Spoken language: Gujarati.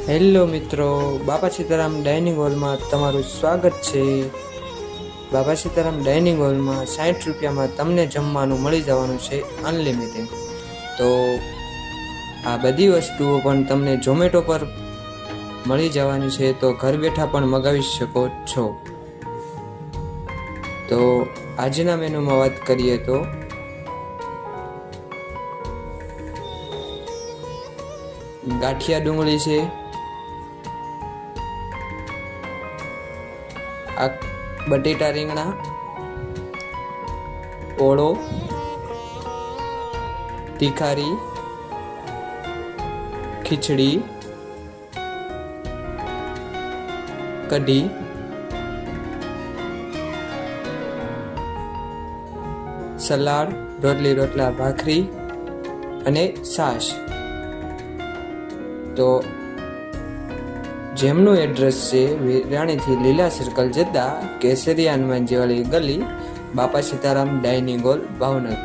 હેલો મિત્રો, બાપા સીતારામ ડાઇનિંગ હોલમાં તમારું સ્વાગત છે। બાપા સીતારામ ડાઇનિંગ હોલમાં 60 રૂપિયામાં તમને જમવાનું મળી જવાનું છે અનલિમિટેડ। તો આ બધી વસ્તુઓ પણ તમને ઝોમેટો પર મળી જવાની છે, તો ઘર બેઠા પણ મગાવી શકો છો। તો આજના મેનુમાં વાત કરીએ તો ગાંઠિયા ડુંગળી છે, આ બટેટા રીંગણા, ઓળો, તીખારી, ખીચડી, કઢી, સલાડ, રોટલી રોટલા ભાખરી અને છાશ। તો જેમનું એડ્રેસ છે વિરાણીથી લીલા સર્કલ જતા કેસરિયા હનુમાનજી વાળી ગલી, બાપા સીતારામ ડાઇનિંગ હોલ, ભાવનગર।